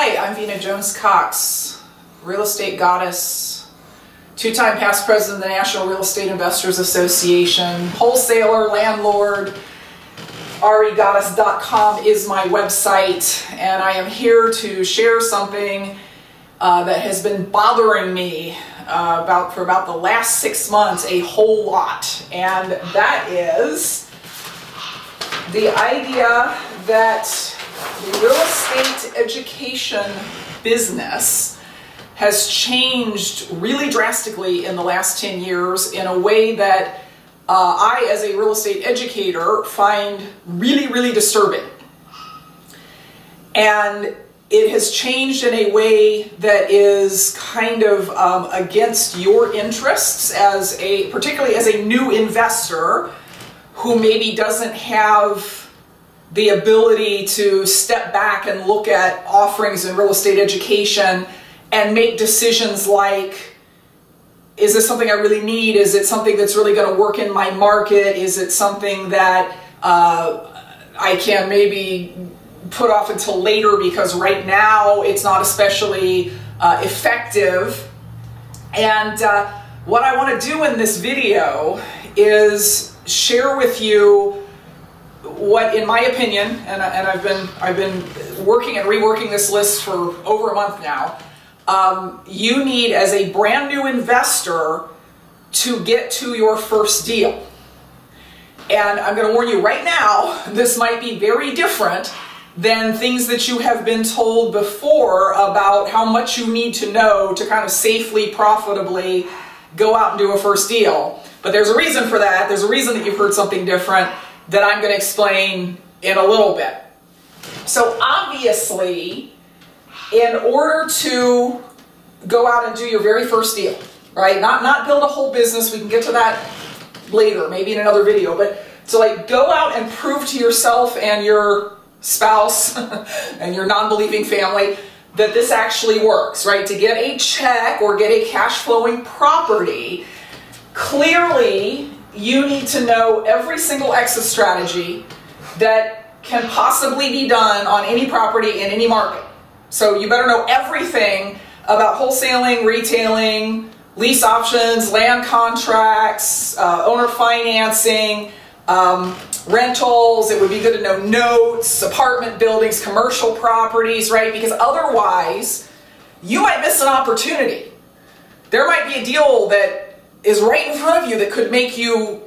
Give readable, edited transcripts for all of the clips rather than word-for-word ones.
Hi, I'm Vena Jones-Cox, real estate goddess, two-time past president of the National Real Estate Investors Association, wholesaler, landlord. regoddess.com is my website, and I am here to share something that has been bothering me for about the last 6 months a whole lot, and that is the idea that the real estate education business has changed really drastically in the last 10 years in a way that I, as a real estate educator, find really, really disturbing. And it has changed in a way that is kind of against your interests as particularly as a new investor who maybe doesn't have the ability to step back and look at offerings in real estate education and make decisions like, is this something I really need? Is it something that's really going to work in my market? Is it something that I can maybe put off until later because right now it's not especially effective? And what I want to do in this video is share with you what, in my opinion, and I've been working and reworking this list for over a month now, you need as a brand new investor to get to your first deal. And I'm going to warn you right now, this might be very different than things that you have been told before about how much you need to know to kind of safely, profitably go out and do a first deal. But there's a reason for that. There's a reason that you've heard something different that I'm going to explain in a little bit. So obviously, in order to go out and do your very first deal, right? Not build a whole business, we can get to that later, maybe in another video, but to like go out and prove to yourself and your spouse and your non-believing family that this actually works, right? To get a check or get a cash flowing property, clearly you need to know every single exit strategy that can possibly be done on any property in any market. So you better know everything about wholesaling, retailing, lease options, land contracts, owner financing, rentals. It would be good to know notes, apartment buildings, commercial properties, right? Because otherwise, you might miss an opportunity. There might be a deal that is right in front of you that could make you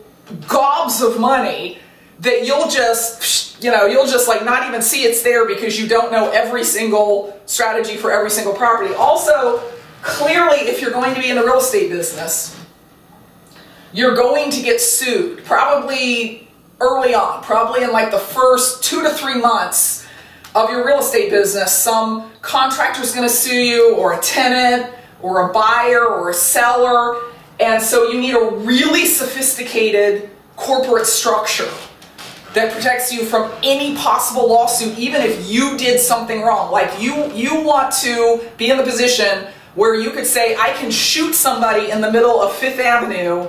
gobs of money that you'll just, you'll just like not even see it's there because you don't know every single strategy for every single property. Also, clearly, if you're going to be in the real estate business, you're going to get sued, probably early on, probably in like the first 2 to 3 months of your real estate business. Some contractor's going to sue you, or a tenant, or a buyer, or a seller. And so you need a really sophisticated corporate structure that protects you from any possible lawsuit, even if you did something wrong. Like you want to be in the position where you could say, I can shoot somebody in the middle of 5th Avenue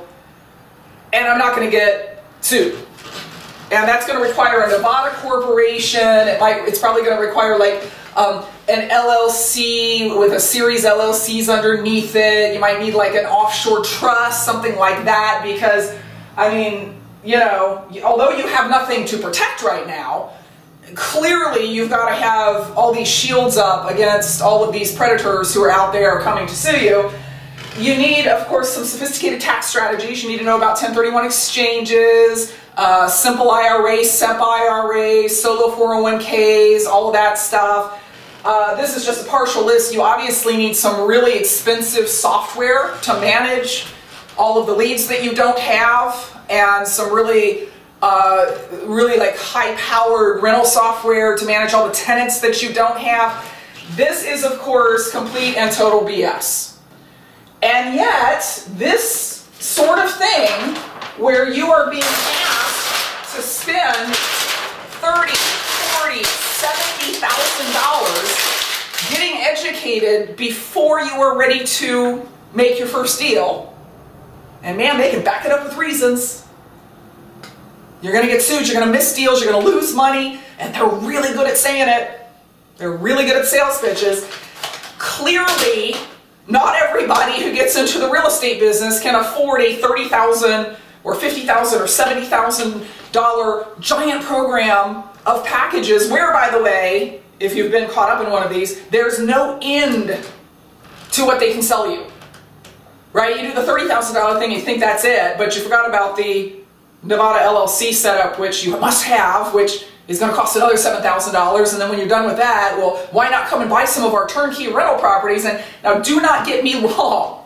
and I'm not going to get sued. And that's going to require a Nevada corporation. It's probably going to require like an LLC with a series LLCs underneath it. You might need like an offshore trust, something like that, because, I mean, although you have nothing to protect right now, clearly you've got to have all these shields up against all of these predators who are out there coming to sue you. You need, of course, some sophisticated tax strategies. You need to know about 1031 exchanges, simple IRAs, SEP IRAs, solo 401ks, all of that stuff. This is just a partial list. You obviously need some really expensive software to manage all of the leads that you don't have, and some really like high-powered rental software to manage all the tenants that you don't have. This is, of course, complete and total BS. And yet, this sort of thing, where you are being asked to spend $30,000, $40,000, $70,000 getting educated before you are ready to make your first deal, and man, they can back it up with reasons. You're going to get sued, you're going to miss deals, you're going to lose money, and they're really good at saying it. They're really good at sales pitches. Clearly, not everybody who gets into the real estate business can afford a $30,000 or $50,000 or $70,000 giant program of packages where, by the way, if you've been caught up in one of these, there's no end to what they can sell you. Right? You do the $30,000 thing, you think that's it, but you forgot about the Nevada LLC setup, which you must have, which is going to cost another $7,000, and then when you're done with that, well, why not come and buy some of our turnkey rental properties? And now, do not get me wrong.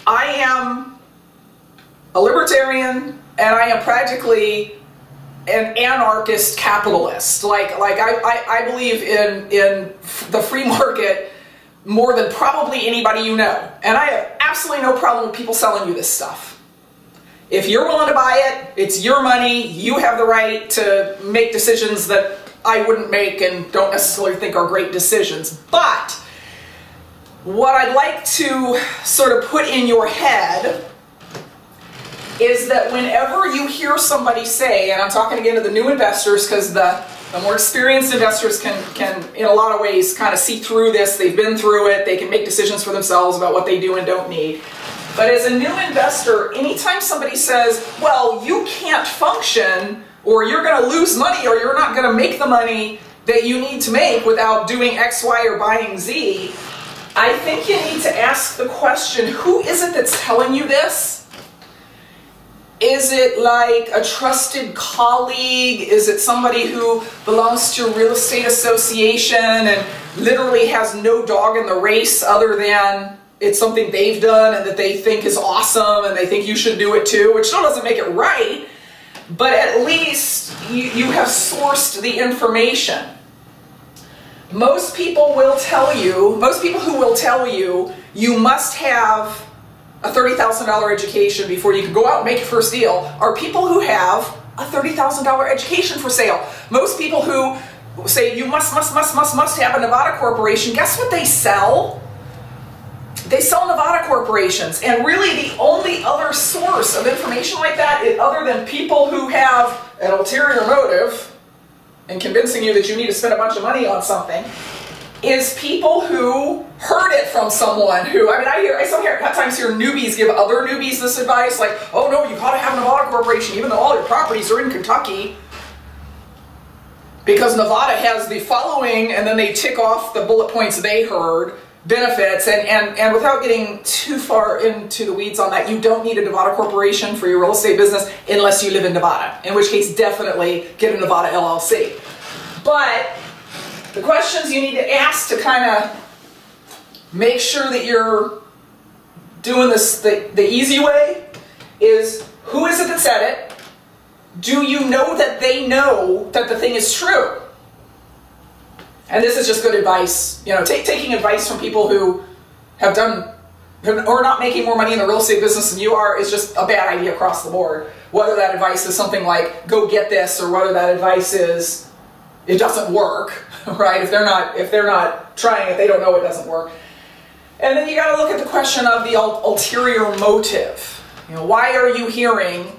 I am a libertarian, and I am practically an anarchist capitalist. I believe in the free market more than probably anybody you know. And I have absolutely no problem with people selling you this stuff. If you're willing to buy it, it's your money, you have the right to make decisions that I wouldn't make and don't necessarily think are great decisions. But what I'd like to sort of put in your head is that whenever you hear somebody say, and I'm talking again to the new investors, because the more experienced investors can in a lot of ways kind of see through this, they've been through it, they can make decisions for themselves about what they do and don't need. But as a new investor, anytime somebody says, well, you can't function, or you're going to lose money, or you're not going to make the money that you need to make without doing X, Y, or buying Z, I think you need to ask the question, who is it that's telling you this? Is it like a trusted colleague? Is it somebody who belongs to a real estate association and literally has no dog in the race other than it's something they've done and that they think is awesome and they think you should do it too, which still doesn't make it right, but at least you have sourced the information. Most people will tell you, most people who will tell you, you must have a $30,000 education before you can go out and make your first deal, are people who have a $30,000 education for sale. Most people who say you must have a Nevada corporation, guess what they sell? They sell Nevada corporations, and really the only other source of information like that, other than people who have an ulterior motive in convincing you that you need to spend a bunch of money on something, is people who heard it from someone who, I sometimes hear newbies give other newbies this advice, like, oh no, you gotta have a Nevada corporation even though all your properties are in Kentucky, because Nevada has the following, and then they tick off the bullet points they heard, benefits, and without getting too far into the weeds on that, you don't need a Nevada corporation for your real estate business unless you live in Nevada, in which case definitely get a Nevada LLC. But the questions you need to ask to kind of make sure that you're doing this the easy way is, who is it that said it? Do you know that they know that the thing is true? And this is just good advice. You know, taking advice from people who have done, or are not making more money in the real estate business than you are, is just a bad idea across the board. Whether that advice is something like, go get this, or whether that advice is, it doesn't work, right? If they're not trying it, they don't know it doesn't work. And then you got to look at the question of the ulterior motive. You know, why are you hearing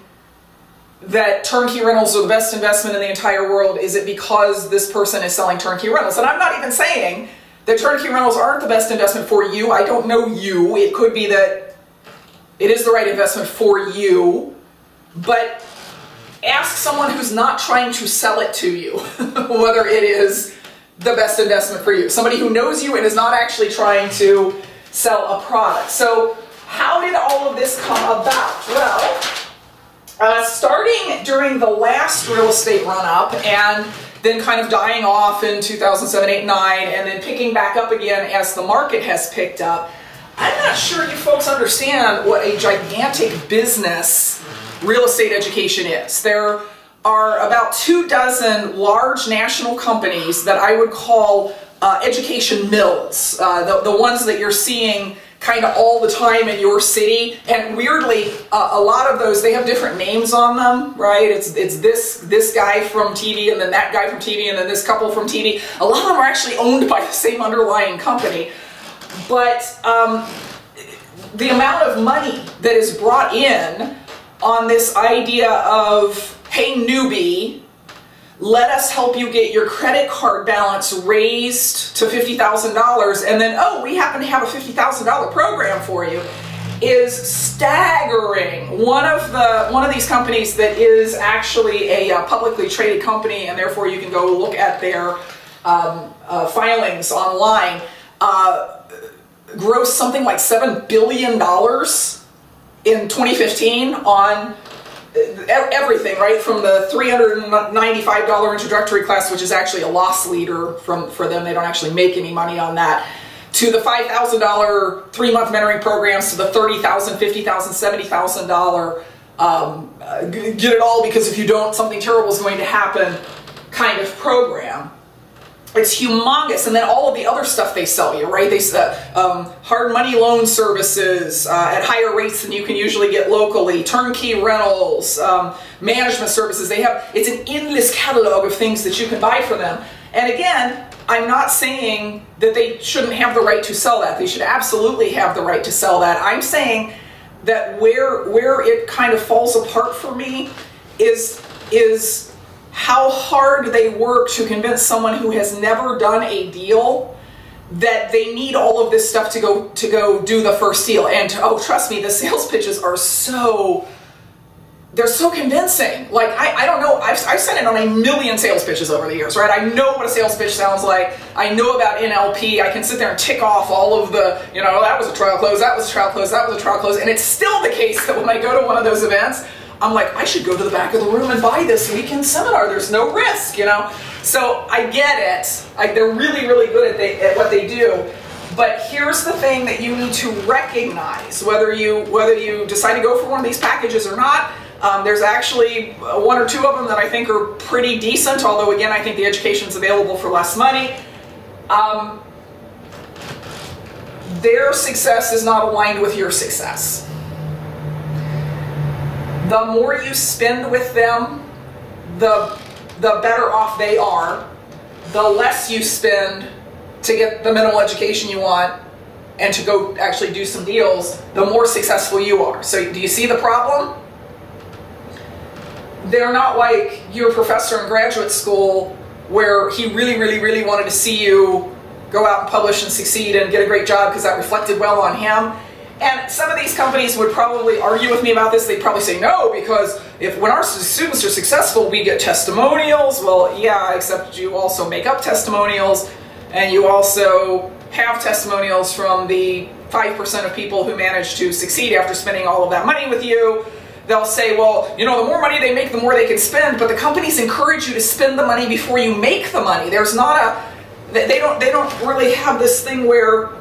that turnkey rentals are the best investment in the entire world? Is it because this person is selling turnkey rentals? And I'm not even saying that turnkey rentals aren't the best investment for you. I don't know you. It could be that it is the right investment for you, but ask someone who's not trying to sell it to you whether it is the best investment for you. Somebody who knows you and is not actually trying to sell a product. So how did all of this come about? Well, starting during the last real estate run-up and then kind of dying off in 2007, 8, 9, and then picking back up again as the market has picked up, I'm not sure you folks understand what a gigantic business real estate education is. There are about 24 large national companies that I would call education mills, the ones that you're seeing kind of all the time in your city, and weirdly, a lot of those, they have different names on them, right? It's this guy from TV, and then that guy from TV, and then this couple from TV. A lot of them are actually owned by the same underlying company, but the amount of money that is brought in on this idea of, hey newbie, let us help you get your credit card balance raised to $50,000, and then, oh, we happen to have a $50,000 program for you, is staggering. One of these companies that is actually a publicly traded company, and therefore you can go look at their filings online, grossed something like $7 billion in 2015 on everything, right? From the $395 introductory class, which is actually a loss leader for them. They don't actually make any money on that. To the $5,000 3-month mentoring programs, to the $30,000, $50,000, $70,000 get it all because if you don't, something terrible is going to happen kind of program. It's humongous. And then all of the other stuff they sell you, right? They hard money loan services at higher rates than you can usually get locally, turnkey rentals, management services. It's an endless catalog of things that you can buy from them. And again, I'm not saying that they shouldn't have the right to sell that. They should absolutely have the right to sell that. I'm saying that where it kind of falls apart for me is how hard they work to convince someone who has never done a deal that they need all of this stuff to go do the first deal. And oh, trust me, the sales pitches are they're so convincing. Like, I don't know, I've sent it on a million sales pitches over the years, right? I know what a sales pitch sounds like. I know about NLP. I can sit there and tick off all of the, that was a trial close, that was a trial close, that was a trial close. And it's still the case that when I go to one of those events, I'm like, I should go to the back of the room and buy this weekend seminar. There's no risk, So I get it. They're really, really good at what they do. But here's the thing that you need to recognize, whether you decide to go for one of these packages or not. There's actually one or two of them that I think are pretty decent, although again, I think the education's available for less money. Their success is not aligned with your success. The more you spend with them, the better off they are. The less you spend to get the minimal education you want and to go actually do some deals, the more successful you are. So do you see the problem? They're not like your professor in graduate school where he really, really, really wanted to see you go out and publish and succeed and get a great job because that reflected well on him. And some of these companies would probably argue with me about this. They'd probably say, no, because when our students are successful, we get testimonials. Well, yeah, except you also make up testimonials, and you also have testimonials from the 5% of people who manage to succeed after spending all of that money with you. They'll say, well, the more money they make, the more they can spend, but the companies encourage you to spend the money before you make the money. There's not they don't really have this thing where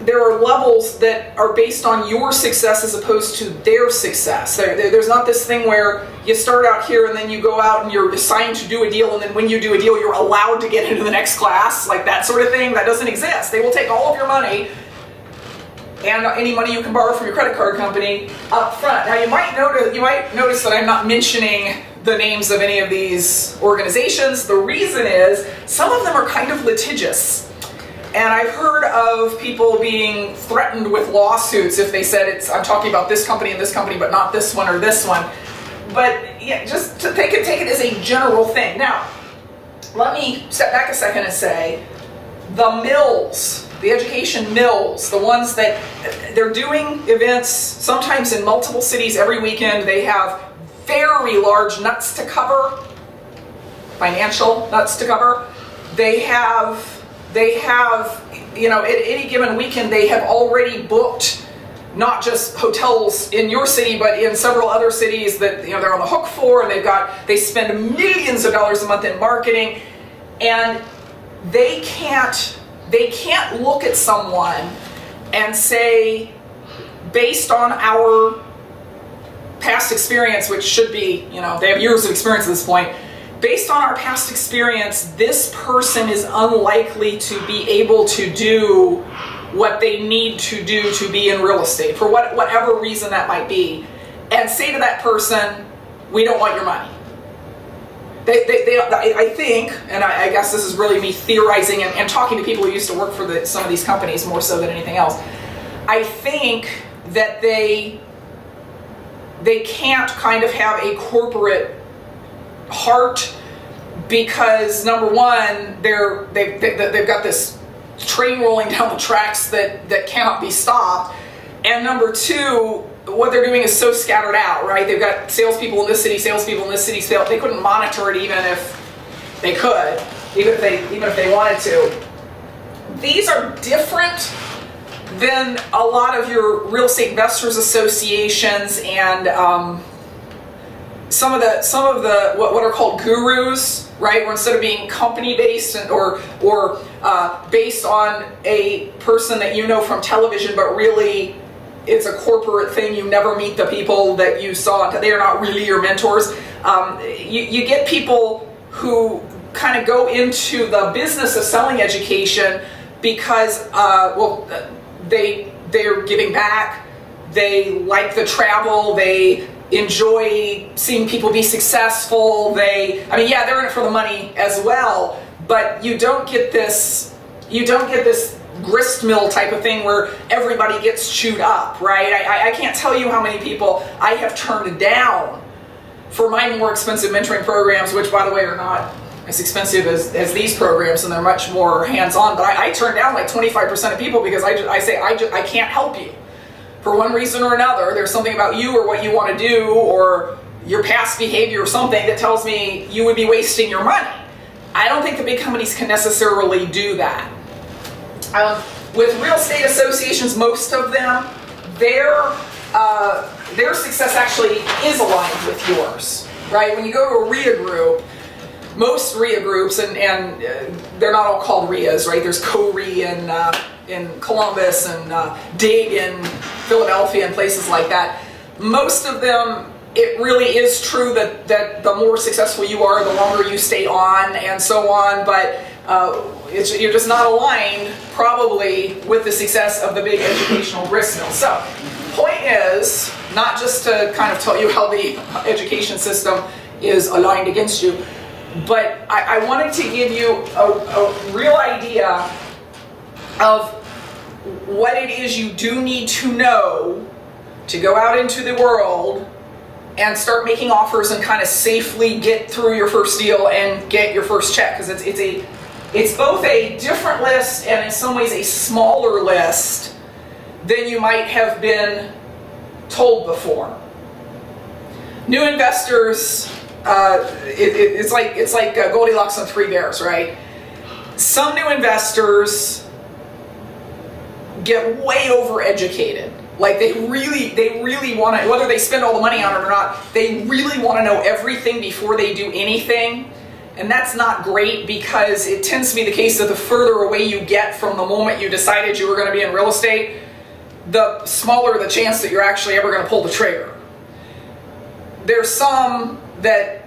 there are levels that are based on your success as opposed to their success. There's not this thing where you start out here and then you go out and you're assigned to do a deal, and then when you do a deal, you're allowed to get into the next class, like that sort of thing. That doesn't exist. They will take all of your money and any money you can borrow from your credit card company up front. Now you might notice that I'm not mentioning the names of any of these organizations. The reason is some of them are kind of litigious. And I've heard of people being threatened with lawsuits if they said I'm talking about this company and this company, but not this one or this one. But yeah, just to take it as a general thing. Now, let me step back a second and say, the mills, the education mills, the ones that they're doing events sometimes in multiple cities every weekend. They have very large nuts to cover, financial nuts to cover. They have, at any given weekend, they have already booked not just hotels in your city, but in several other cities that they're on the hook for, and they spend millions of dollars a month in marketing, and they can't look at someone and say, based on our past experience, which should be, they have years of experience at this point, based on our past experience, this person is unlikely to be able to do what they need to do to be in real estate, for whatever reason that might be, and say to that person, we don't want your money. I think, and I guess this is really me theorizing and talking to people who used to work for some of these companies more so than anything else, I think that they can't kind of have a corporate heart because number one, they've got this train rolling down the tracks that cannot be stopped, and number two, what they're doing is so scattered out, right? They've got salespeople in this city, salespeople in this city. They couldn't monitor it even if they could, even if they wanted to. These are different than a lot of your real estate investors associations and some of the what are called gurus, right? Where instead of being company based or based on a person that you know from television, but really it's a corporate thing. You never meet the people that you saw. They are not really your mentors. You get people who kind of go into the business of selling education because, well, they're giving back. They like the travel. They enjoy seeing people be successful. I mean, yeah, they're in it for the money as well. But you don't get this grist mill type of thing where everybody gets chewed up, right? I can't tell you how many people I have turned down for my more expensive mentoring programs, which, by the way, are not as expensive as these programs, and they're much more hands-on. But I turn down like 25% of people because I say I can't help you for one reason or another. There's something about you or what you want to do or your past behavior or something that tells me you would be wasting your money. I don't think the big companies can necessarily do that. With real estate associations, most of them, their success actually is aligned with yours, right? When you go to a RIA group, most RIA groups, and they're not all called RIAs, right? There's co-RIA in Columbus and DIG in Philadelphia and places like that. Most of them, it really is true that the more successful you are, the longer you stay on and so on, but you're just not aligned probably with the success of the big educational grist mill. So, point is, not just to kind of tell you how the education system is aligned against you, but I wanted to give you a real idea of what it is you do need to know to go out into the world and start making offers and kind of safely get through your first deal and get your first check, because it's both a different list and in some ways a smaller list than you might have been told before. New investors, it's like Goldilocks and Three Bears, right? Some new investors get way overeducated. Like they really want to, whether they spend all the money on it or not, they really want to know everything before they do anything. And that's not great, because it tends to be the case that the further away you get from the moment you decided you were going to be in real estate, the smaller the chance that you're actually ever going to pull the trigger. There's some that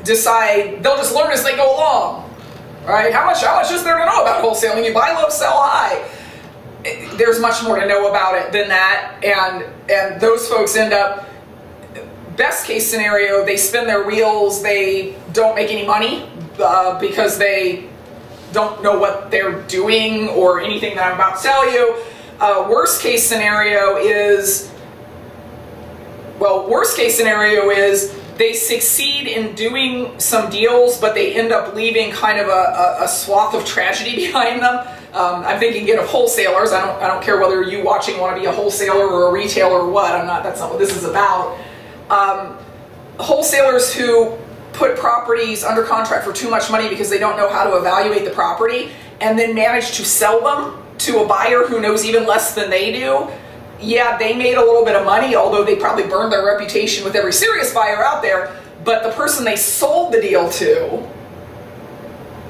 decide they'll just learn as they go along, right? How much is there to know about wholesaling? You buy low, sell high. There's much more to know about it than that, and those folks end up, best case scenario, they spin their wheels, they don't make any money because they don't know what they're doing or anything that I'm about to tell you. Worst case scenario is they succeed in doing some deals, but they end up leaving kind of a swath of tragedy behind them. I'm thinking again of wholesalers. I don't care whether you watching want to be a wholesaler or a retailer or what. That's not what this is about. Wholesalers who put properties under contract for too much money because they don't know how to evaluate the property, and then manage to sell them to a buyer who knows even less than they do. Yeah, they made a little bit of money, although they probably burned their reputation with every serious buyer out there, but the person they sold the deal to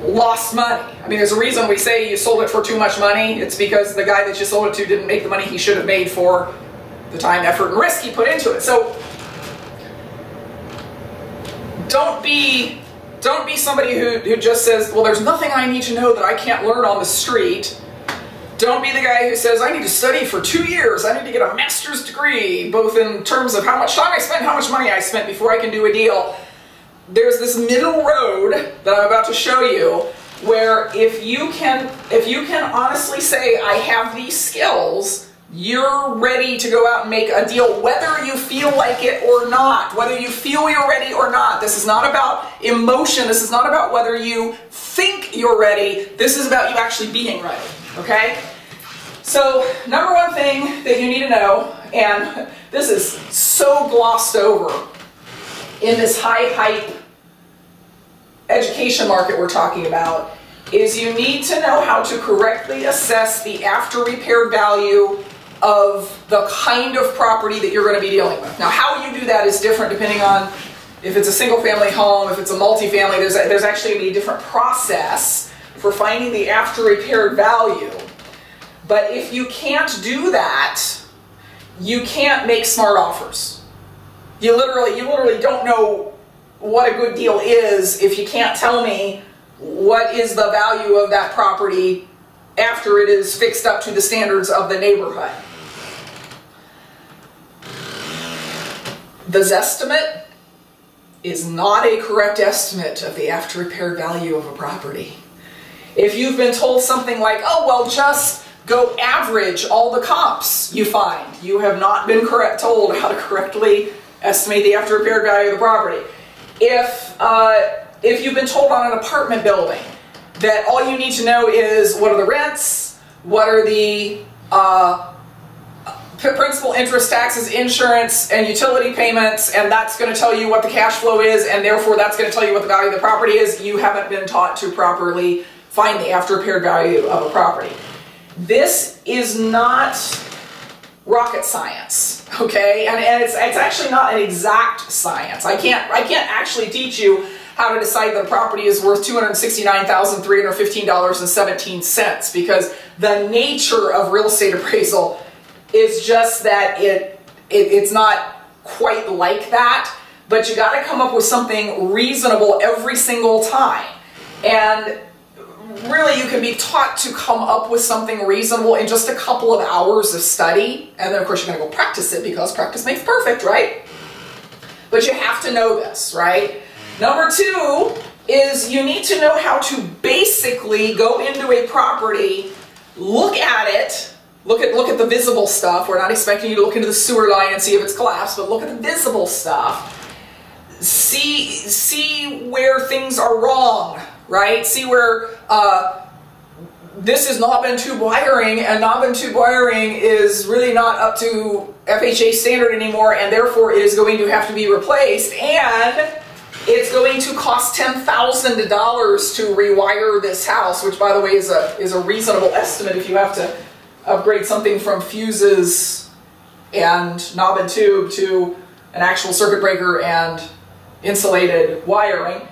lost money. I mean, there's a reason we say you sold it for too much money. It's because the guy that you sold it to didn't make the money he should have made for the time, effort, and risk he put into it. So don't be somebody who just says, well, there's nothing I need to know that I can't learn on the street. Don't be the guy who says, I need to study for 2 years. I need to get a master's degree, both in terms of how much time I spent, how much money I spent before I can do a deal. There's this middle road that I'm about to show you, where if you can honestly say, I have these skills, You're ready to go out and make a deal whether you feel like it or not, whether you feel you're ready or not. This is not about emotion. This is not about whether you think you're ready. This is about you actually being ready, okay? So, number one thing that you need to know, and this is so glossed over in this high hype education market we're talking about, is you need to know how to correctly assess the after repair value of the kind of property that you're going to be dealing with. Now, how you do that is different depending on if it's a single family home, if it's a multifamily. There's actually going to be a different process for finding the after repair value. But if you can't do that, you can't make smart offers. You literally don't know what a good deal is if you can't tell me what is the value of that property after it is fixed up to the standards of the neighborhood. The Zestimate is not a correct estimate of the after repair value of a property. If you've been told something like, oh, well, just go average all the comps you find, you have not been told how to correctly estimate the after repair value of the property. If you've been told on an apartment building that all you need to know is what are the rents, what are the principal, interest, taxes, insurance, and utility payments, and that's going to tell you what the cash flow is, and therefore that's going to tell you what the value of the property is, you haven't been taught to properly find the after repair value of a property. This is not rocket science, okay? And it's actually not an exact science. I can't actually teach you how to decide that a property is worth $269,315.17 because the nature of real estate appraisal is just that it's not quite like that, but you got to come up with something reasonable every single time. And really, you can be taught to come up with something reasonable in just a couple of hours of study. And then, of course, you're going to go practice it because practice makes perfect, right? But you have to know this, right? Number two is you need to know how to basically go into a property, look at it, look at the visible stuff. We're not expecting you to look into the sewer line and see if it's collapsed, but look at the visible stuff. See where things are wrong, right? See where this is knob and tube wiring, and knob and tube wiring is really not up to FHA standard anymore, and therefore it is going to have to be replaced, and it's going to cost $10,000 to rewire this house, which, by the way, is a reasonable estimate if you have to upgrade something from fuses and knob and tube to an actual circuit breaker and insulated wiring.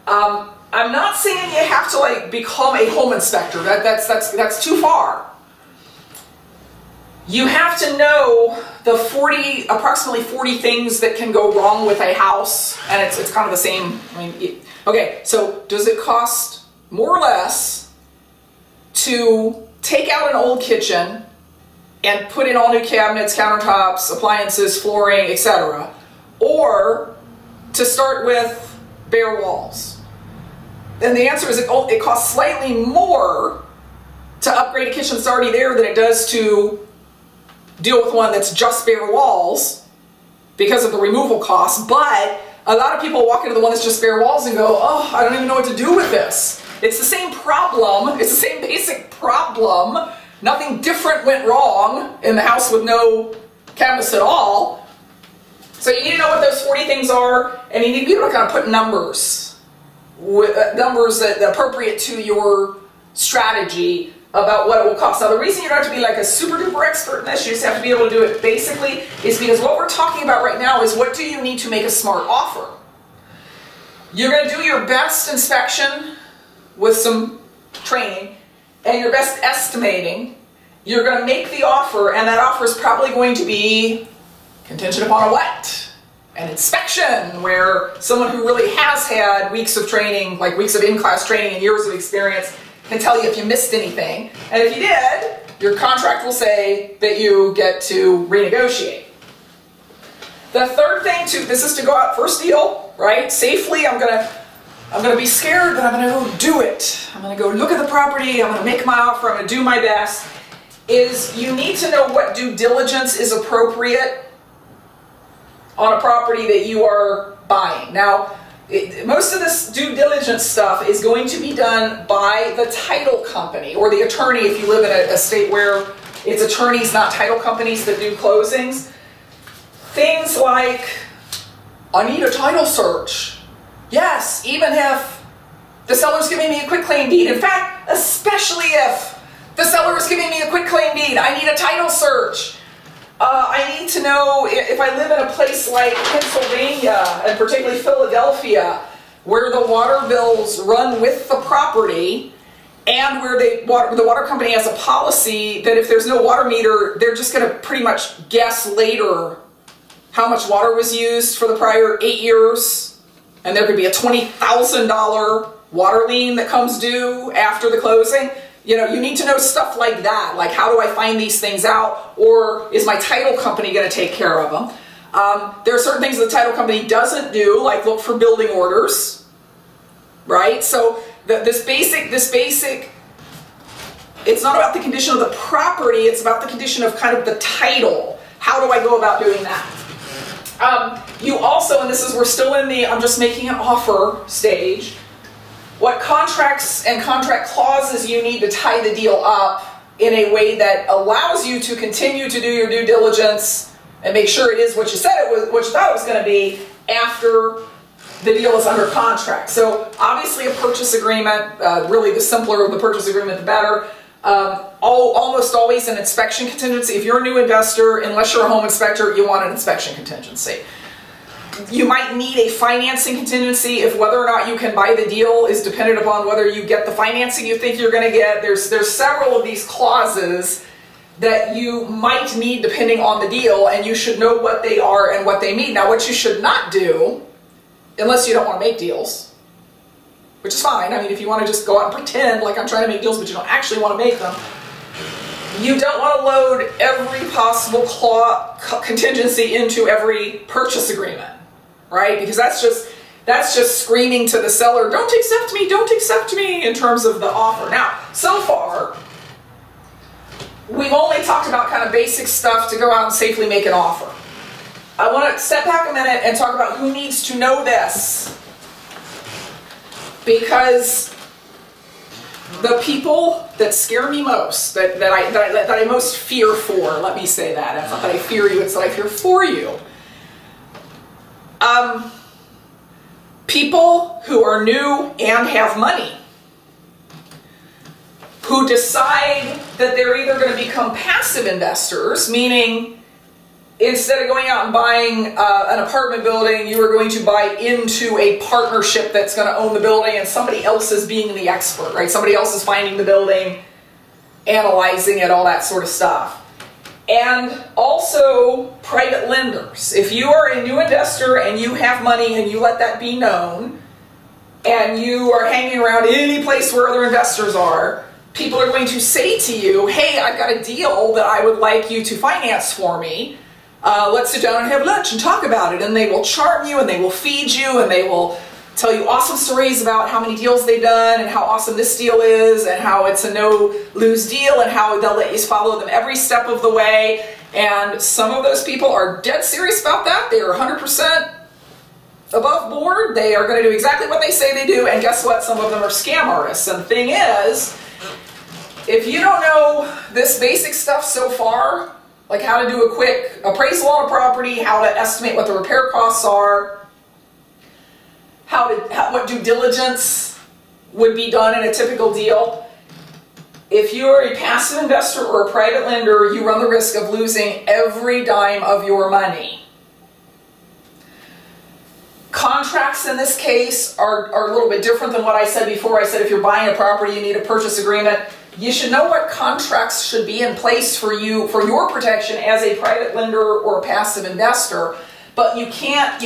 I'm not saying you have to become a home inspector. That's too far. You have to know the approximately 40 things that can go wrong with a house, and it's kind of the same. Okay, so does it cost more or less to take out an old kitchen and put in all new cabinets, countertops, appliances, flooring, etc., or to start with bare walls? And the answer is it costs slightly more to upgrade a kitchen that's already there than it does to deal with one that's just bare walls because of the removal costs. But a lot of people walk into the one that's just bare walls and go, oh, I don't even know what to do with this. It's the same problem. It's the same basic problem. Nothing different went wrong in the house with no cabinets at all. So you need to know what those 40 things are, and you need to be able to kind of put numbers that are appropriate to your strategy about what it will cost. Now, the reason you don't have to be like a super duper expert in this, you just have to be able to do it basically, is because what we're talking about right now is what do you need to make a smart offer. You're going to do your best inspection with some training and your best estimating. You're going to make the offer, and that offer is probably going to be contingent upon a what? An inspection, where someone who really has had weeks of training, like weeks of in-class training and years of experience, can tell you if you missed anything. And if you did, your contract will say that you get to renegotiate. The third thing this is to go out first deal, right? Safely. I'm gonna be scared, but I'm gonna go do it. I'm gonna go look at the property, I'm gonna make my offer, I'm gonna do my best. is you need to know what due diligence is appropriate on a property that you are buying. Now, most of this due diligence stuff is going to be done by the title company or the attorney if you live in a state where it's attorneys, not title companies, that do closings. Things like, I need a title search. Yes, even if the seller's giving me a quitclaim deed. In fact, especially if the seller is giving me a quitclaim deed, I need a title search. I need to know if I live in a place like Pennsylvania, and particularly Philadelphia, where the water bills run with the property, and where the water company has a policy that if there's no water meter, they're just going to pretty much guess later how much water was used for the prior 8 years, and there could be a $20,000 water lien that comes due after the closing. You know, you need to know stuff like that, like how do I find these things out, or is my title company going to take care of them? There are certain things the title company doesn't do, like look for building orders, right? So this basic, it's not about the condition of the property, it's about the condition of kind of the title. How do I go about doing that? You also, and this is, we're still in the I'm just making an offer stage, what contracts and contract clauses you need to tie the deal up in a way that allows you to continue to do your due diligence and make sure it is what you said it was, what you thought it was going to be after the deal is under contract. So obviously a purchase agreement, really the simpler the purchase agreement the better. Almost always an inspection contingency. If you're a new investor, unless you're a home inspector, you want an inspection contingency. You might need a financing contingency if whether or not you can buy the deal is dependent upon whether you get the financing you think you're going to get. There's several of these clauses that you might need depending on the deal, and you should know what they are and what they mean. Now, what you should not do, unless you don't want to make deals, which is fine. I mean, if you want to just go out and pretend like I'm trying to make deals, but you don't actually want to make them, you don't want to load every possible contingency into every purchase agreement, right? Because that's just screaming to the seller, don't accept me in terms of the offer. Now, so far, we've only talked about kind of basic stuff to go out and safely make an offer. I want to step back a minute and talk about who needs to know this. Because the people that scare me most, that I most fear for, let me say that. It's not that I fear you, it's that I fear for you. People who are new and have money, who decide that they're either going to become passive investors, meaning instead of going out and buying an apartment building, you are going to buy into a partnership that's going to own the building, and somebody else is being the expert, right? Somebody else is finding the building, analyzing it, all that sort of stuff. And also private lenders. If you are a new investor and you have money and you let that be known, and you are hanging around any place where other investors are, people are going to say to you, hey, I've got a deal that I would like you to finance for me. Let's sit down and have lunch and talk about it. And they will charm you and they will feed you and they will tell you awesome stories about how many deals they've done and how awesome this deal is and how it's a no-lose deal and how they'll let you follow them every step of the way. And some of those people are dead serious about that. They are 100% above board. They are going to do exactly what they say they do. And guess what? Some of them are scam artists. And the thing is, if you don't know this basic stuff so far, like how to do a quick appraisal on a property, how to estimate what the repair costs are, what due diligence would be done in a typical deal. If you're a passive investor or a private lender, you run the risk of losing every dime of your money. Contracts in this case are a little bit different than what I said before. I said if you're buying a property, you need a purchase agreement. You should know what contracts should be in place for you, for your protection as a private lender or a passive investor. But you can,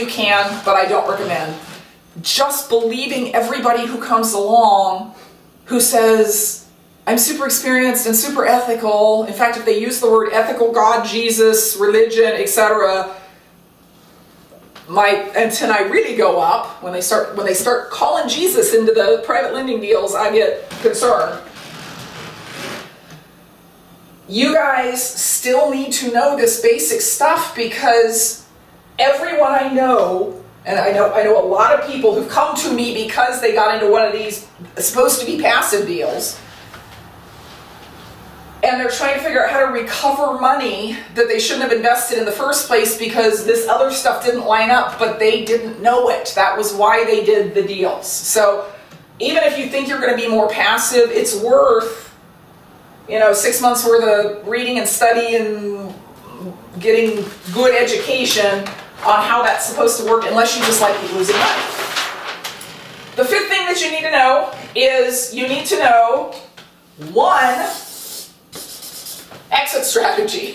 but I don't recommend just believing everybody who comes along who says, I'm super experienced and super ethical. In fact, if they use the word ethical, God, Jesus, religion, etc., my antennae really go up when they start calling Jesus into the private lending deals. I get concerned. you guys still need to know this basic stuff, because everyone I know, and I know a lot of people who've come to me because they got into one of these supposed to be passive deals, and they're trying to figure out how to recover money that they shouldn't have invested in the first place because this other stuff didn't line up, but they didn't know it. That was why they did the deals. So even if you think you're going to be more passive, it's worth, 6 months worth of reading and study and getting good education on how that's supposed to work, unless you just like losing money. The fifth thing that you need to know is you need to know one exit strategy.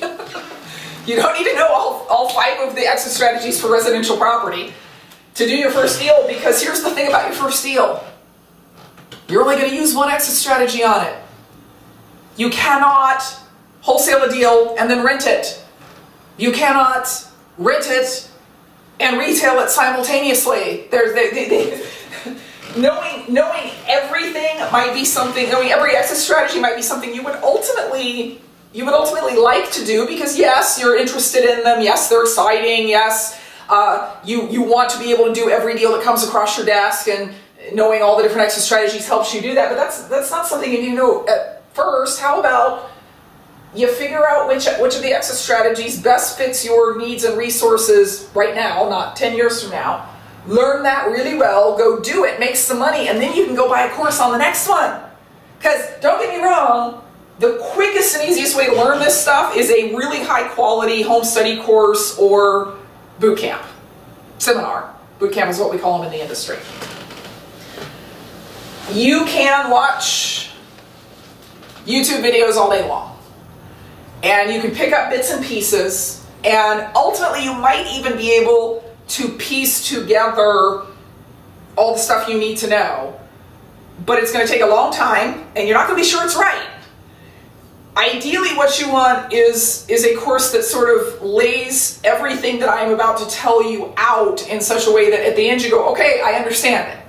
You don't need to know all 5 of the exit strategies for residential property to do your first deal, because here's the thing about your first deal. You're only going to use one exit strategy on it. You cannot wholesale a deal and then rent it. You cannot rent it and retail it simultaneously. Knowing everything might be something, knowing every exit strategy might be something you would ultimately like to do, because yes, you're interested in them, yes, they're exciting, yes, you want to be able to do every deal that comes across your desk, and knowing all the different exit strategies helps you do that, but that's not something you need to know at first. How about you figure out which of the exit strategies best fits your needs and resources right now, not 10 years from now. Learn that really well, go do it, make some money, and then you can go buy a course on the next one. Because don't get me wrong, the quickest and easiest way to learn this stuff is a really high quality home study course or boot camp, seminar. Boot camp is what we call them in the industry. You can watch YouTube videos all day long, and you can pick up bits and pieces, and ultimately you might even be able to piece together all the stuff you need to know, but it's going to take a long time, and you're not going to be sure it's right. Ideally, what you want is a course that sort of lays everything that I'm about to tell you out in such a way that at the end you go, okay, I understand it.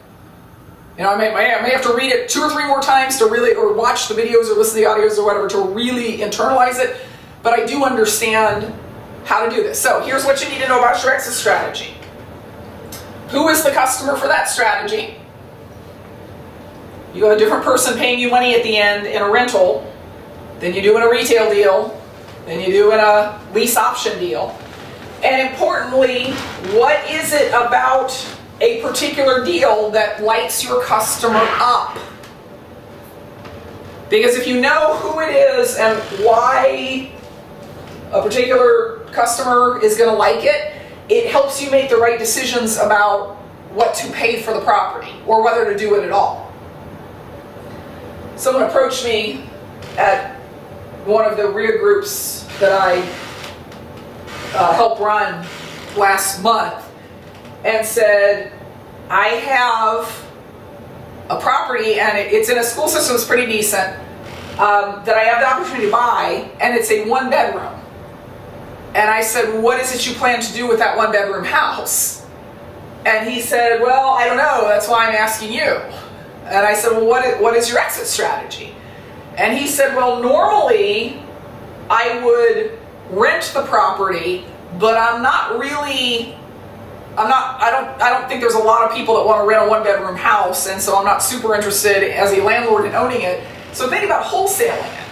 I may have to read it 2 or 3 more times to really, or watch the videos or listen to the audios or whatever to really internalize it, but I do understand how to do this. So here's what you need to know about your exit strategy. Who is the customer for that strategy? You have a different person paying you money at the end in a rental than you do in a retail deal, than you do in a lease option deal. And importantly, what is it about a particular deal that lights your customer up? Because if you know who it is and why a particular customer is going to like it, it helps you make the right decisions about what to pay for the property or whether to do it at all. Someone approached me at one of the RIA groups that I helped run last month and said, I have a property and it's in a school system that's pretty decent that I have the opportunity to buy, and it's a 1-bedroom. And I said, what is it you plan to do with that 1-bedroom house? And he said, well, I don't know, that's why I'm asking you. And I said, well, what is your exit strategy? And he said, well, normally I would rent the property, but I don't think there's a lot of people that want to rent a 1-bedroom house, and so I'm not super interested as a landlord in owning it. So think about wholesaling it.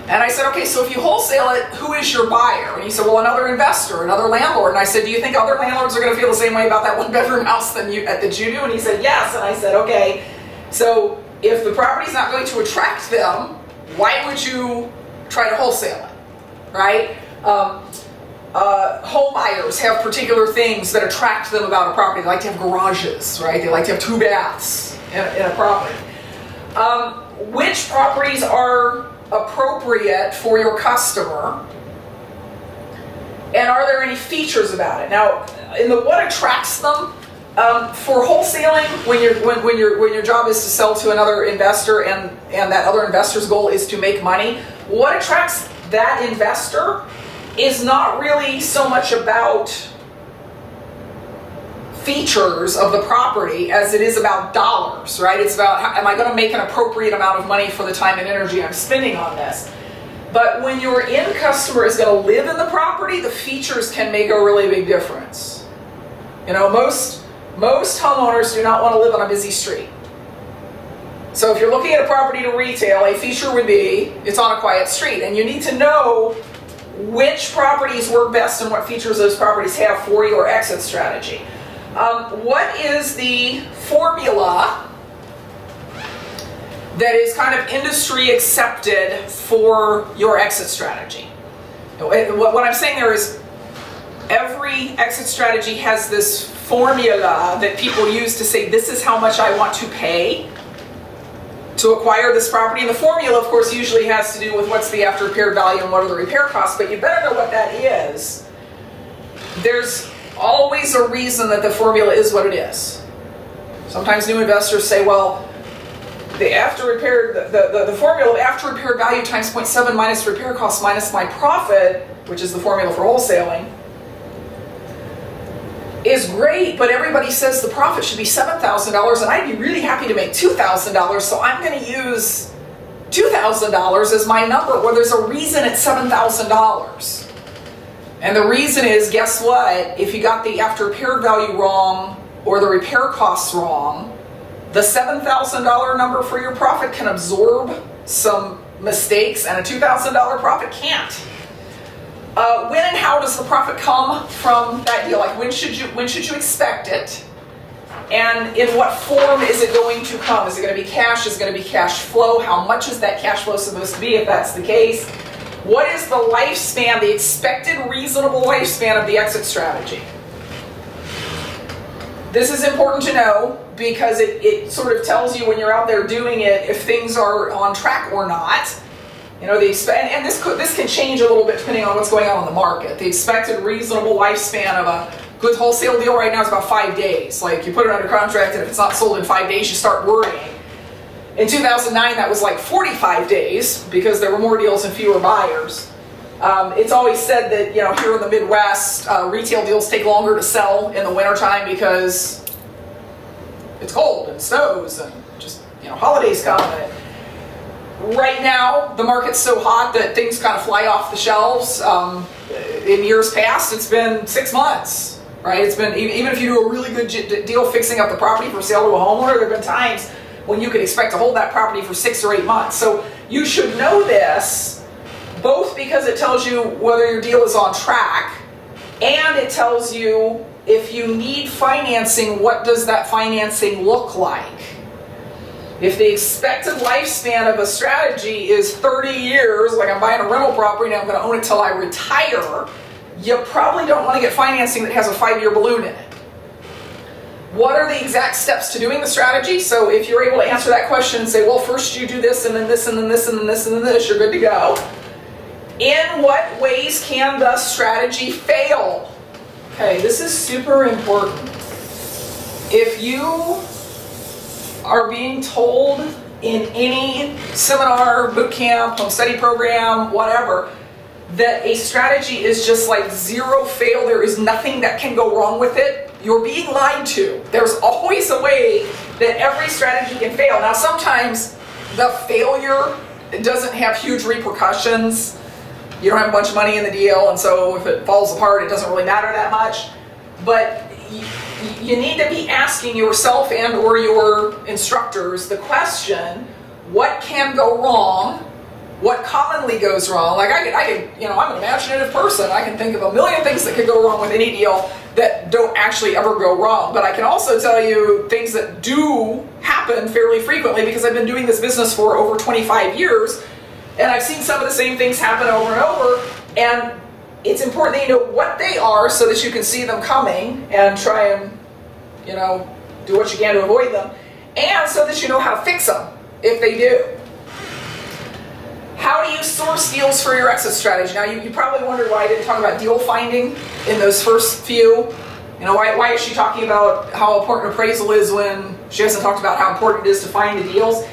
And I said, okay, so if you wholesale it, who is your buyer? And he said, well, another investor, another landlord. And I said, do you think other landlords are going to feel the same way about that 1-bedroom house that you do? And he said, yes. And I said, okay, so if the property's not going to attract them, why would you try to wholesale it, right? Home buyers have particular things that attract them about a property. They like to have garages, right? They like to have 2 baths in a property. Which properties are appropriate for your customer, and are there any features about it? Now, in the what attracts them, for wholesaling, when your job is to sell to another investor and that other investor's goal is to make money, what attracts that investor is not really so much about features of the property as it is about dollars, right? It's about, am I going to make an appropriate amount of money for the time and energy I'm spending on this? But when your end customer is going to live in the property, the features can make a really big difference. You know, most homeowners do not want to live on a busy street. So if you're looking at a property to retail, a feature would be it's on a quiet street, and you need to know which properties work best and what features those properties have for your exit strategy. What is the formula that is kind of industry accepted for your exit strategy? What I'm saying there is every exit strategy has this formula that people use to say this is how much I want to pay to acquire this property. And the formula, of course, usually has to do with what's the after repair value and what are the repair costs, but you better know what that is. There's always a reason that the formula is what it is. Sometimes new investors say, well, the after repair, the formula of after repair value times 0.7 minus repair costs minus my profit, which is the formula for wholesaling, is great, but everybody says the profit should be $7,000 and I'd be really happy to make $2,000, so I'm going to use $2,000 as my number. Well, there's a reason it's $7,000. And the reason is, guess what? If you got the after repair value wrong or the repair costs wrong, the $7,000 number for your profit can absorb some mistakes and a $2,000 profit can't. When and how does the profit come from that deal? Like when should you expect it? And in what form is it going to come? Is it going to be cash? Is it going to be cash flow? How much is that cash flow supposed to be if that's the case? What is the lifespan, the expected reasonable lifespan of the exit strategy? This is important to know because it sort of tells you when you're out there doing it if things are on track or not. You know, and this can change a little bit depending on what's going on in the market. The expected reasonable lifespan of a good wholesale deal right now is about 5 days. Like you put it under contract and if it's not sold in 5 days, you start worrying. In 2009, that was like 45 days because there were more deals and fewer buyers. It's always said that, you know, here in the Midwest, retail deals take longer to sell in the wintertime because it's cold and snows and just, you know, holidays come. Right now, the market's so hot that things kind of fly off the shelves. In years past, it's been 6 months, right? It's been, even if you do a really good deal fixing up the property for sale to a homeowner, there have been times when you could expect to hold that property for 6 or 8 months. So you should know this, both because it tells you whether your deal is on track, and it tells you if you need financing, what does that financing look like? If the expected lifespan of a strategy is 30 years, like I'm buying a rental property and I'm going to own it till I retire, you probably don't want to get financing that has a 5-year balloon in it. What are the exact steps to doing the strategy? So if you're able to answer that question and say, well, first you do this and then this and then this and then this and then this, you're good to go. In what ways can the strategy fail? Okay, this is super important. If you are being told in any seminar, boot camp, home study program, whatever, that a strategy is just like zero fail, there is nothing that can go wrong with it, you're being lied to. There's always a way that every strategy can fail. Now sometimes the failure doesn't have huge repercussions. You don't have a bunch of money in the deal, and so if it falls apart, it doesn't really matter that much. But you need to be asking yourself and or your instructors the question, what can go wrong? What commonly goes wrong? Like I could, you know, I'm an imaginative person. I can think of a million things that could go wrong with any deal that don't actually ever go wrong. But I can also tell you things that do happen fairly frequently because I've been doing this business for over 25 years and I've seen some of the same things happen over and over, and it's important that you know what they are so that you can see them coming and try and, you know, do what you can to avoid them, and so that you know how to fix them if they do. How do you source deals for your exit strategy? Now, you probably wondered why I didn't talk about deal finding in those first few. You know, why is she talking about how important appraisal is when she hasn't talked about how important it is to find the deals?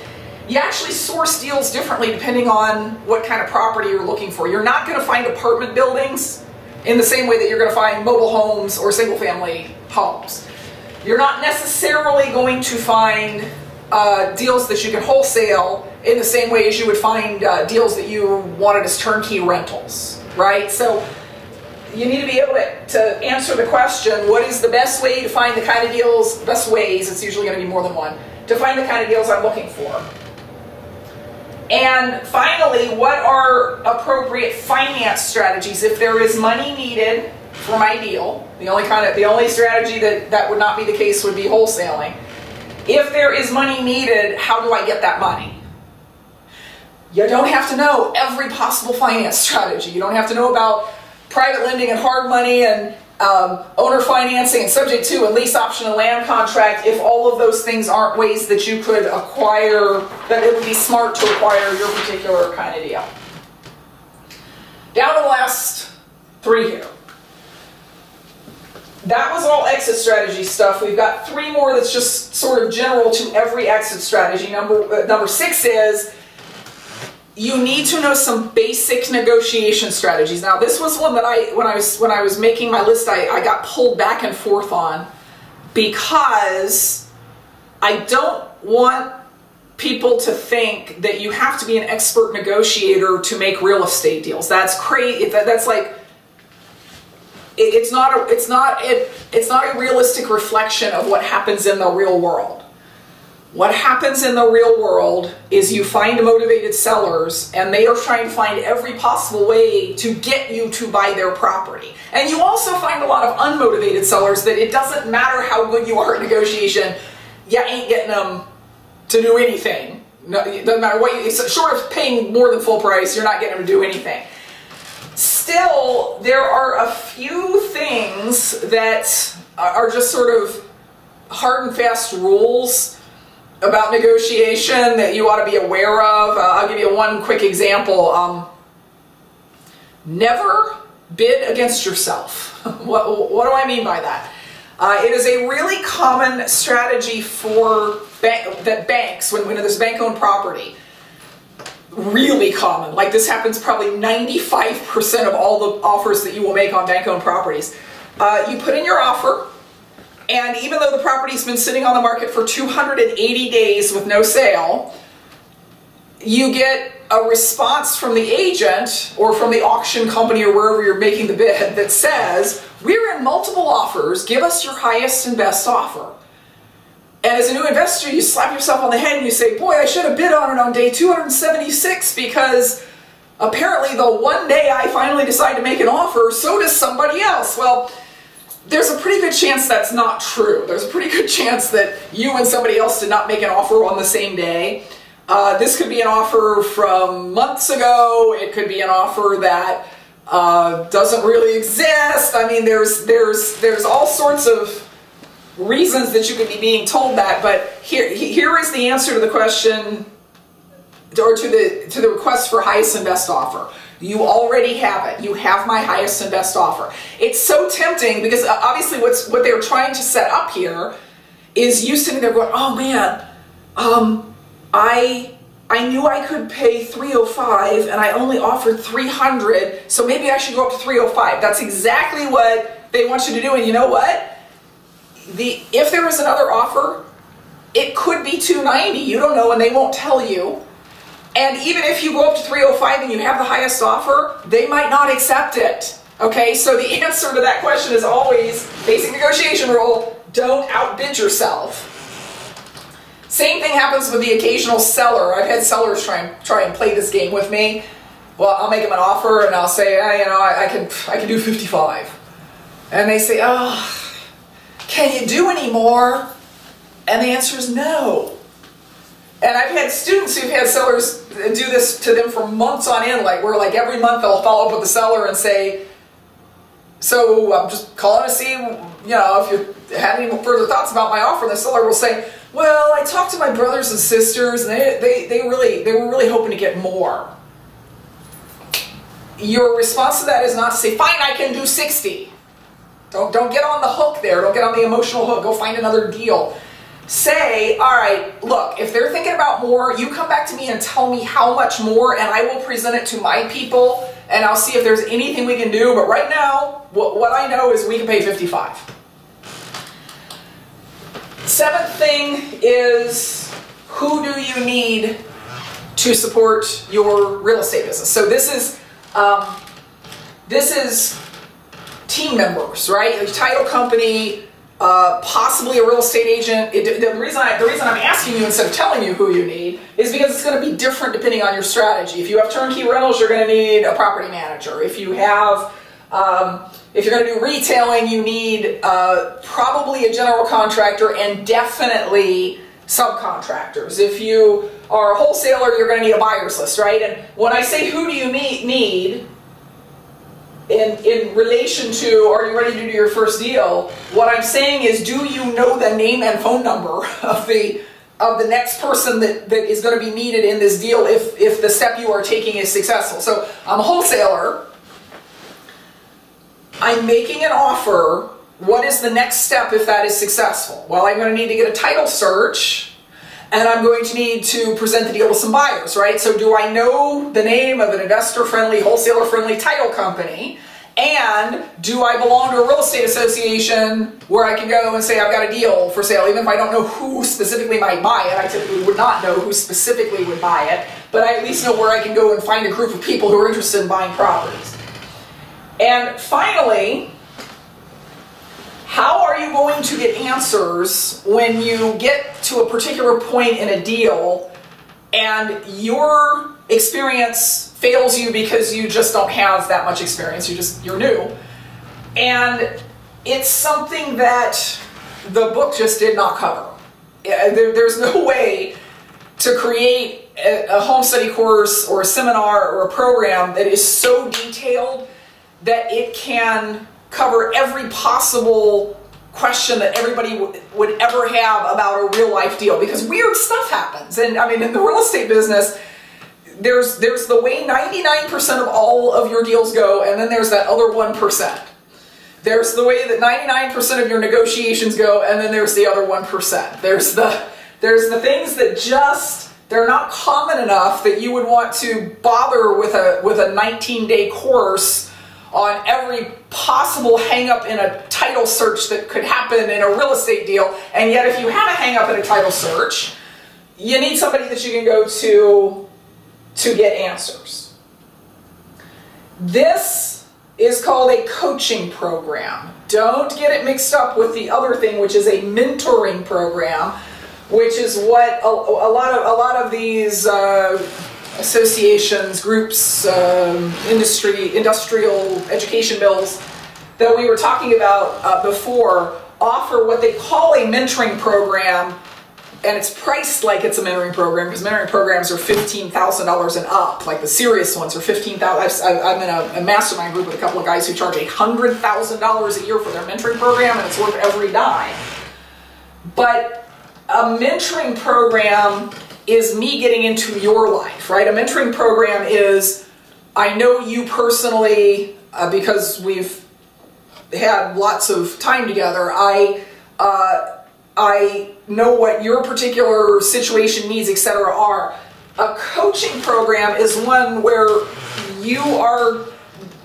You actually source deals differently depending on what kind of property you're looking for. You're not going to find apartment buildings in the same way that you're going to find mobile homes or single-family homes. You're not necessarily going to find deals that you can wholesale in the same way as you would find deals that you wanted as turnkey rentals, right? So you need to be able to answer the question, what is the best way to find the kind of deals, best ways, it's usually going to be more than one, to find the kind of deals I'm looking for. And finally, what are appropriate finance strategies? If there is money needed for my deal, the only strategy that would not be the case would be wholesaling. If there is money needed, how do I get that money? You don't have to know every possible finance strategy. You don't have to know about private lending and hard money and owner financing and subject to and lease option and land contract if all of those things aren't ways that you could acquire, that it would be smart to acquire your particular kind of deal. Down to the last three here. That was all exit strategy stuff. We've got three more that's just sort of general to every exit strategy. Number 6 is you need to know some basic negotiation strategies. Now, this was one that when I was making my list, I got pulled back and forth on because I don't want people to think that you have to be an expert negotiator to make real estate deals. That's crazy. That's like, it's not a realistic reflection of what happens in the real world. What happens in the real world is you find motivated sellers and they are trying to find every possible way to get you to buy their property. And you also find a lot of unmotivated sellers that it doesn't matter how good you are at negotiation, you ain't getting them to do anything. No, it doesn't matter what you, short of paying more than full price, you're not getting them to do anything. Still, there are a few things that are just sort of hard and fast rules about negotiation that you ought to be aware of. I'll give you one quick example. Never bid against yourself. What do I mean by that? It is a really common strategy for banks, when there's bank-owned property. Really common. Like this happens probably 95% of all the offers that you will make on bank-owned properties. You put in your offer, and even though the property's been sitting on the market for 280 days with no sale, you get a response from the agent or from the auction company or wherever you're making the bid that says, we're in multiple offers, give us your highest and best offer. And as a new investor, you slap yourself on the head and you say, boy, I should have bid on it on day 276 because apparently the one day I finally decide to make an offer, so does somebody else. Well, there's a pretty good chance that's not true. There's a pretty good chance that you and somebody else did not make an offer on the same day. This could be an offer from months ago. It could be an offer that doesn't really exist. I mean, there's all sorts of reasons that you could be being told that, but here is the answer to the question, or to the request for highest and best offer. You already have it. You have my highest and best offer. It's so tempting because obviously what they're trying to set up here is you sitting there going, oh man, I knew I could pay $305 and I only offered $300, so maybe I should go up to $305. That's exactly what they want you to do, and you know what? If there is another offer, it could be $290. You don't know, and they won't tell you. And even if you go up to $305 and you have the highest offer, they might not accept it. Okay, so the answer to that question is always, basic negotiation rule, don't outbid yourself. Same thing happens with the occasional seller. I've had sellers try and play this game with me. Well, I'll make them an offer and I'll say, I can do 55. And they say, oh, can you do any more? And the answer is no. And I've had students who've had sellers do this to them for months on end, where every month they'll follow up with the seller and say, so I'm just calling to see, if you had any further thoughts about my offer. And the seller will say, well, I talked to my brothers and sisters and they were really hoping to get more. Your response to that is not to say, fine, I can do 60. Don't get on the hook there. Don't get on the emotional hook. Go find another deal. Say, all right, look, if they're thinking about more, you come back to me and tell me how much more, and I will present it to my people, and I'll see if there's anything we can do. But right now, what I know is we can pay 55. seventh thing is, who do you need to support your real estate business? So this is team members, right? A title company, possibly a real estate agent. The reason I'm asking you instead of telling you who you need is because it's going to be different depending on your strategy. If you have turnkey rentals, you're going to need a property manager. If you have, if you're going to do retailing, you need probably a general contractor and definitely subcontractors. If you are a wholesaler, you're going to need a buyer's list, right? And when I say who do you need in relation to, are you ready to do your first deal, what I'm saying is, do you know the name and phone number of the next person that is going to be needed in this deal if the step you are taking is successful? So I'm a wholesaler. I'm making an offer. What is the next step if that is successful? Well, I'm going to need to get a title search, and I'm going to need to present the deal with some buyers, right? So do I know the name of an investor-friendly, wholesaler-friendly title company? And do I belong to a real estate association where I can go and say I've got a deal for sale, even if I don't know who specifically might buy it? I typically would not know who specifically would buy it, but I at least know where I can go and find a group of people who are interested in buying properties. And finally, how are you going to get answers when you get to a particular point in a deal and your experience fails you because you just don't have that much experience, you're new? And it's something that the book just did not cover. There's no way to create a home study course or a seminar or a program that is so detailed that it can cover every possible question that everybody would ever have about a real life deal, because weird stuff happens. And I mean, in the real estate business, there's the way 99% of all of your deals go, and then there's that other 1%. There's the way that 99% of your negotiations go, and then there's the other 1%. There's the things that just, they're not common enough that you would want to bother with a 19-day course on every possible hang-up in a title search that could happen in a real estate deal. And yet if you have a hang-up in a title search, you need somebody that you can go to get answers. This is called a coaching program. Don't get it mixed up with the other thing, which is a mentoring program, which is what a lot of these associations, groups, industrial education bills that we were talking about before offer what they call a mentoring program, and it's priced like it's a mentoring program because mentoring programs are $15,000 and up. Like the serious ones are $15,000. I'm in a mastermind group with a couple of guys who charge $100,000 a year for their mentoring program, and it's worth every dime. But a mentoring program is me getting into your life, right? A mentoring program is, I know you personally because we've had lots of time together. I know what your particular situation, needs, etc. are. A coaching program is one where you are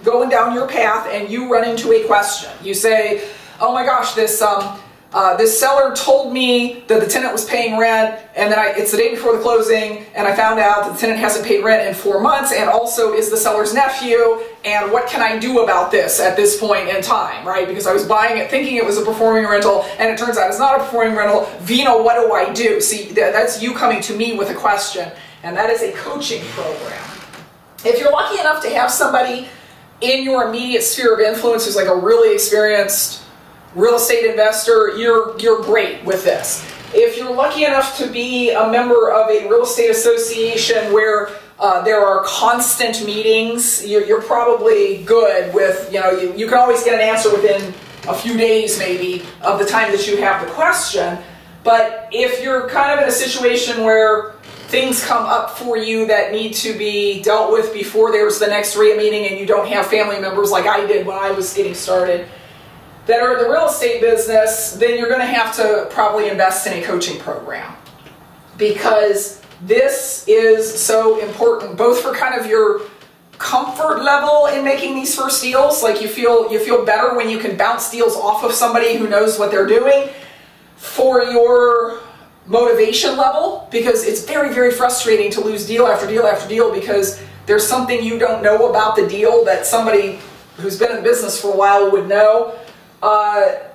going down your path and you run into a question. You say, oh my gosh, this seller told me that the tenant was paying rent, and then it's the day before the closing, and I found out that the tenant hasn't paid rent in 4 months, and also is the seller's nephew, and what can I do about this at this point in time, right? Because I was buying it thinking it was a performing rental, and it turns out it's not a performing rental. Vena, what do I do? See, that's you coming to me with a question, and that is a coaching program. If you're lucky enough to have somebody in your immediate sphere of influence who's like a really experienced real estate investor, you're great with this. If you're lucky enough to be a member of a real estate association where there are constant meetings, you're probably good with, you can always get an answer within a few days maybe of the time that you have the question. But if you're kind of in a situation where things come up for you that need to be dealt with before there's the next RIA meeting, and you don't have family members like I did when I was getting started that are in the real estate business, then you're going to have to probably invest in a coaching program, because this is so important, both for kind of your comfort level in making these first deals, like you feel better when you can bounce deals off of somebody who knows what they're doing, for your motivation level, because it's very, very frustrating to lose deal after deal after deal because there's something you don't know about the deal that somebody who's been in business for a while would know. I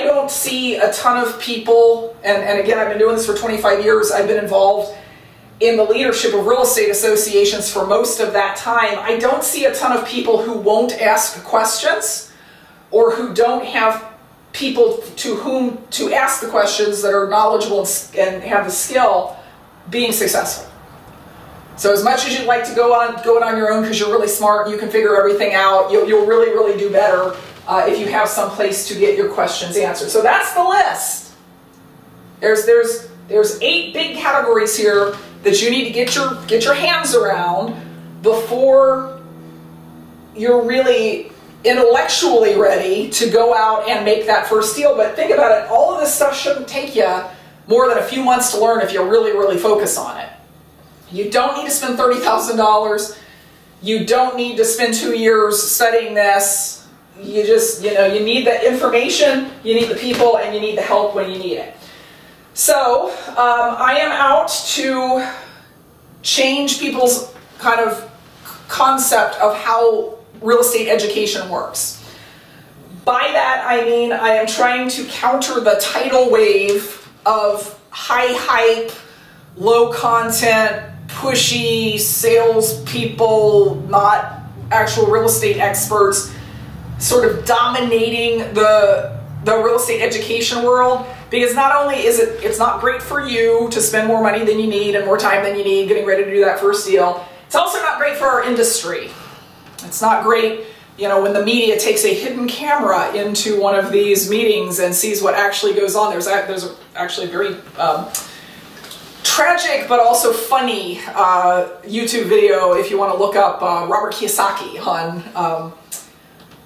don't see a ton of people, and again, I've been doing this for 25 years. I've been involved in the leadership of real estate associations for most of that time. I don't see a ton of people who won't ask questions or who don't have people to whom to ask the questions that are knowledgeable and have the skill being successful. So as much as you'd like to go it on your own because you're really smart and you can figure everything out, you'll really, really do better if you have some place to get your questions answered. So that's the list. There's 8 big categories here that you need to get your hands around before you're really intellectually ready to go out and make that first deal. But think about it, all of this stuff shouldn't take you more than a few months to learn if you really, really focus on it. You don't need to spend $30,000. You don't need to spend 2 years studying this. You just, you need the information, you need the people, and you need the help when you need it. So, I am out to change people's kind of concept of how real estate education works. By that, I mean I am trying to counter the tidal wave of high hype, low content, pushy salespeople, not actual real estate experts, sort of dominating the real estate education world. Because not only is it's not great for you to spend more money than you need and more time than you need getting ready to do that first deal, it's also not great for our industry. It's not great, when the media takes a hidden camera into one of these meetings and sees what actually goes on. There's actually a very tragic but also funny YouTube video if you want to look up Robert Kiyosaki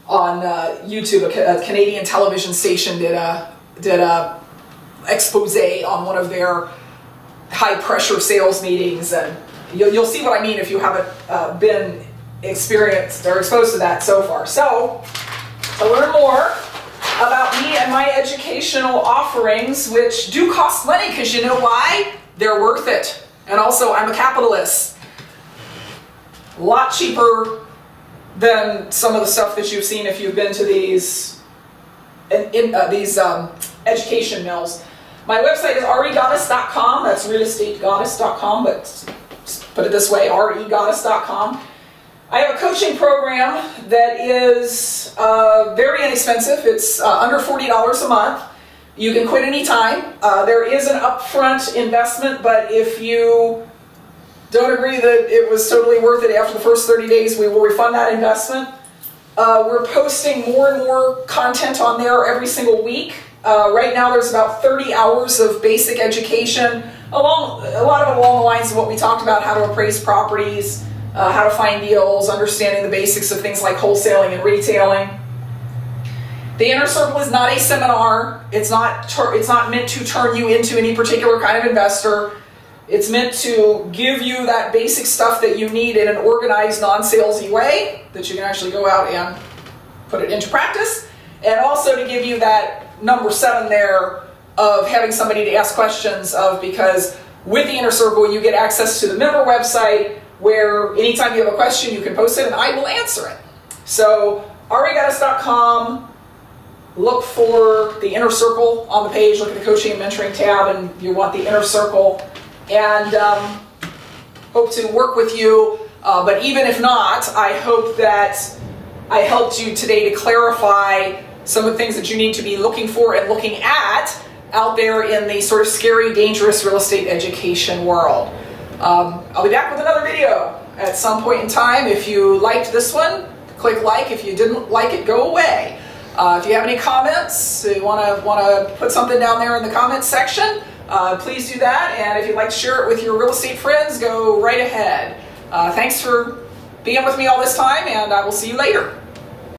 on YouTube. A Canadian television station did a expose on one of their high pressure sales meetings, and you'll see what I mean if you haven't been experienced or exposed to that so far. So to learn more about me and my educational offerings, which do cost money, because you know why? They're worth it. And also, I'm a capitalist. A lot cheaper than some of the stuff that you've seen if you've been to these education mills. My website is regoddess.com. That's realestategoddess.com, but put it this way, regoddess.com. I have a coaching program that is very inexpensive. It's under $40 a month. You can quit anytime. There is an upfront investment, but if you don't agree that it was totally worth it after the first 30 days, we will refund that investment. We're posting more and more content on there every single week. Right now there's about 30 hours of basic education, a lot of it along the lines of what we talked about, how to appraise properties, how to find deals, understanding the basics of things like wholesaling and retailing. The Inner Circle is not a seminar. It's not meant to turn you into any particular kind of investor. It's meant to give you that basic stuff that you need in an organized, non-salesy way that you can actually go out and put it into practice, and also to give you that number 7 there of having somebody to ask questions of, because with the Inner Circle you get access to the member website where anytime you have a question you can post it and I will answer it. So regoddess.com, look for the Inner Circle on the page, look at the Coaching and Mentoring tab, and you want the Inner Circle, and hope to work with you. But even if not, I hope that I helped you today to clarify some of the things that you need to be looking for and looking at out there in the sort of scary, dangerous real estate education world. I'll be back with another video at some point in time. If you liked this one, click like. If you didn't like it, go away. If you have any comments, you want to put something down there in the comments section, please do that. And if you'd like to share it with your real estate friends, go right ahead. Thanks for being with me all this time, and I will see you later.